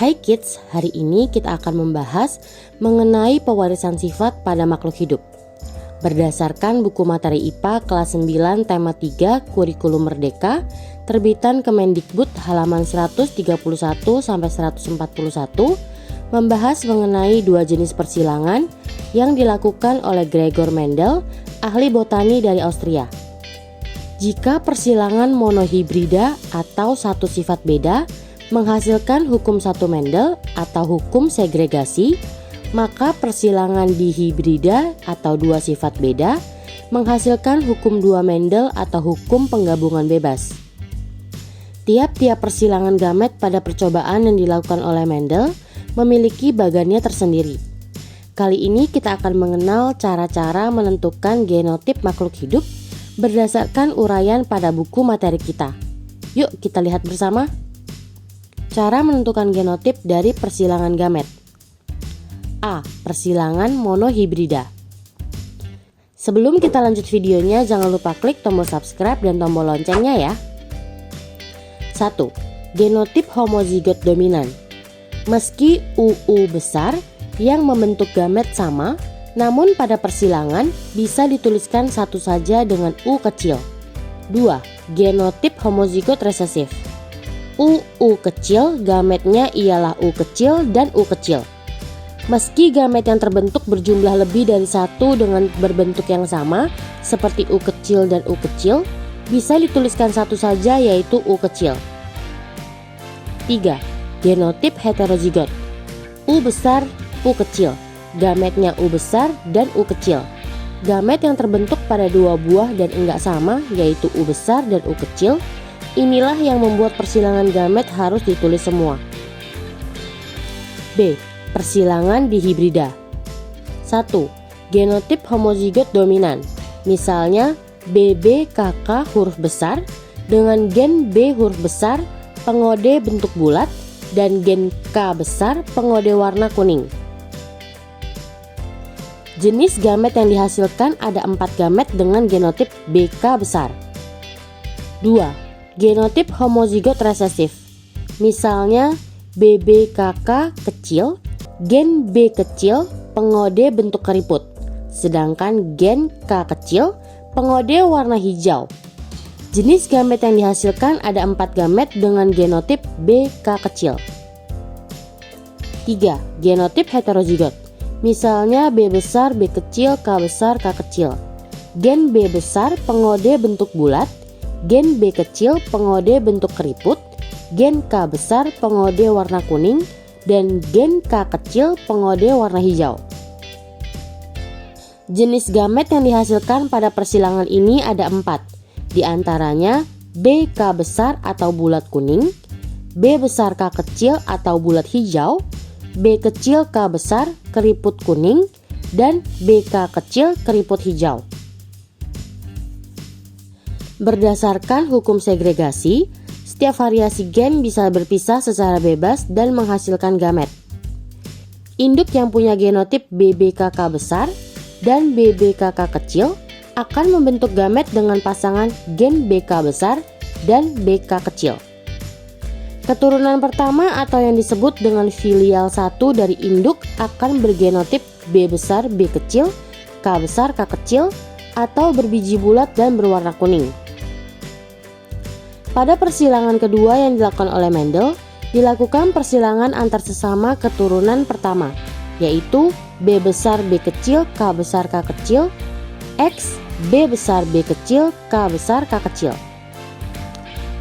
Hai kids, hari ini kita akan membahas mengenai pewarisan sifat pada makhluk hidup. Berdasarkan buku materi IPA kelas 9 tema 3 Kurikulum Merdeka, terbitan Kemendikbud halaman 131 sampai 141, membahas mengenai dua jenis persilangan yang dilakukan oleh Gregor Mendel, ahli botani dari Austria. Jika persilangan monohibrida atau satu sifat beda menghasilkan hukum satu Mendel atau hukum segregasi, maka persilangan dihibrida atau dua sifat beda menghasilkan hukum dua Mendel atau hukum penggabungan bebas. Tiap-tiap persilangan gamet pada percobaan yang dilakukan oleh Mendel memiliki bagannya tersendiri. Kali ini kita akan mengenal cara-cara menentukan genotip makhluk hidup berdasarkan uraian pada buku materi kita. Yuk kita lihat bersama. Cara menentukan genotip dari persilangan gamet. A. Persilangan monohibrida. Sebelum kita lanjut videonya, jangan lupa klik tombol subscribe dan tombol loncengnya ya. 1. Genotip homozigot dominan. Meski UU besar yang membentuk gamet sama, namun pada persilangan bisa dituliskan satu saja dengan U kecil. 2. Genotip homozigot resesif. UU kecil, gametnya ialah U kecil dan U kecil. Meski gamet yang terbentuk berjumlah lebih dari satu dengan berbentuk yang sama, seperti U kecil dan U kecil, bisa dituliskan satu saja yaitu U kecil. 3. Genotip heterozigot. U besar, U kecil. Gametnya U besar dan U kecil. Gamet yang terbentuk pada dua buah dan enggak sama, yaitu U besar dan U kecil, inilah yang membuat persilangan gamet harus ditulis semua. B. Persilangan dihibrida. 1. Genotip homozigot dominan. Misalnya BBKK huruf besar dengan gen B huruf besar pengode bentuk bulat dan gen K besar pengode warna kuning. Jenis gamet yang dihasilkan ada 4 gamet dengan genotip BK besar. 2. Genotip homozigot resesif. Misalnya BBKK kecil, gen B kecil pengode bentuk keriput, sedangkan gen K kecil pengode warna hijau. Jenis gamet yang dihasilkan ada 4 gamet dengan genotip BK kecil. 3. Genotip heterozigot. Misalnya B besar, B kecil, K besar, K kecil. Gen B besar pengode bentuk bulat, gen B kecil pengode bentuk keriput, gen K besar pengode warna kuning, dan gen K kecil pengode warna hijau. Jenis gamet yang dihasilkan pada persilangan ini ada 4, di antaranya BK besar atau bulat kuning, B besar K kecil atau bulat hijau, B kecil K besar keriput kuning, dan BK kecil keriput hijau. Berdasarkan hukum segregasi, setiap variasi gen bisa berpisah secara bebas dan menghasilkan gamet. Induk yang punya genotip BBKK besar dan BBKK kecil akan membentuk gamet dengan pasangan gen BK besar dan BK kecil. Keturunan pertama atau yang disebut dengan filial 1 dari induk akan bergenotip B besar B kecil, K besar K kecil, atau berbiji bulat dan berwarna kuning. Pada persilangan kedua yang dilakukan oleh Mendel, dilakukan persilangan antar sesama keturunan pertama, yaitu B besar B kecil, K besar K kecil, X B besar B kecil, K besar K kecil.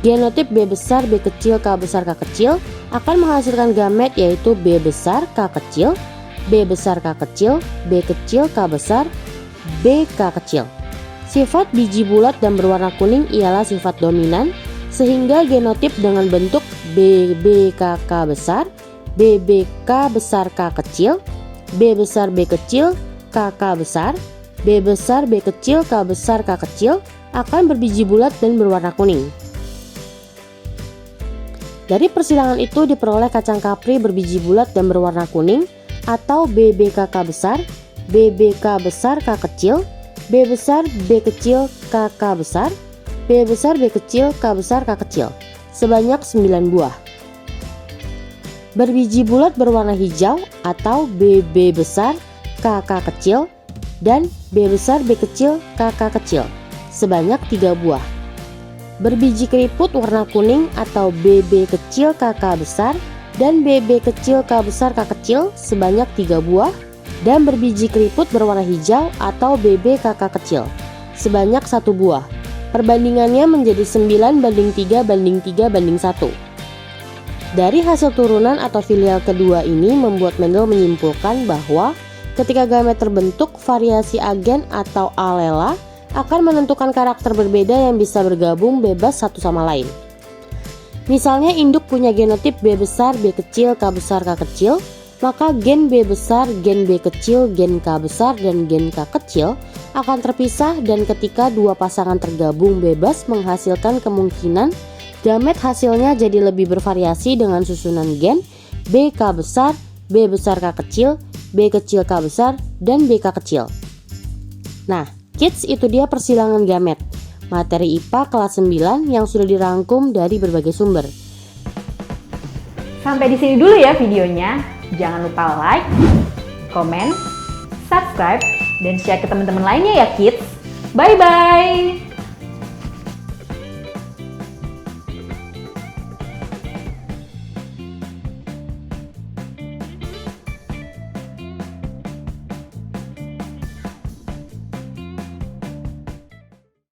Genotip B besar B kecil, K besar K kecil akan menghasilkan gamet yaitu B besar K kecil, B besar K kecil, B kecil K besar, BK kecil. Sifat biji bulat dan berwarna kuning ialah sifat dominan, sehingga genotip dengan bentuk BBKK besar, BBK besar K kecil, B besar B kecil, KK besar, B besar B kecil, K besar K kecil akan berbiji bulat dan berwarna kuning. Dari persilangan itu diperoleh kacang kapri berbiji bulat dan berwarna kuning atau BBKK besar, BBK besar K kecil, B besar B kecil KK besar, B besar B kecil K besar K kecil, sebanyak 9 buah. berbiji bulat berwarna hijau atau BB besar KK kecil dan B besar B kecil KK kecil sebanyak 3 buah. Berbiji keriput warna kuning atau BB kecil KK besar dan BB kecil K besar K kecil sebanyak 3 buah, dan berbiji keriput berwarna hijau atau BB KK kecil sebanyak 1 buah. Perbandingannya menjadi 9:3:3:1. Dari hasil turunan atau filial kedua ini membuat Mendel menyimpulkan bahwa ketika gamet terbentuk, variasi agen atau alela akan menentukan karakter berbeda yang bisa bergabung bebas satu sama lain. Misalnya induk punya genotip B besar B kecil K besar K kecil, maka gen B besar, gen B kecil, gen K besar, dan gen K kecil akan terpisah, dan ketika dua pasangan tergabung bebas menghasilkan kemungkinan gamet hasilnya jadi lebih bervariasi dengan susunan gen B K besar, B besar K kecil, B kecil K besar, dan BK kecil. Nah, kids, itu dia persilangan gamet, materi IPA kelas 9 yang sudah dirangkum dari berbagai sumber. Sampai di sini dulu ya videonya. Jangan lupa like, komen, subscribe, dan share ke teman-teman lainnya ya kids. Bye-bye!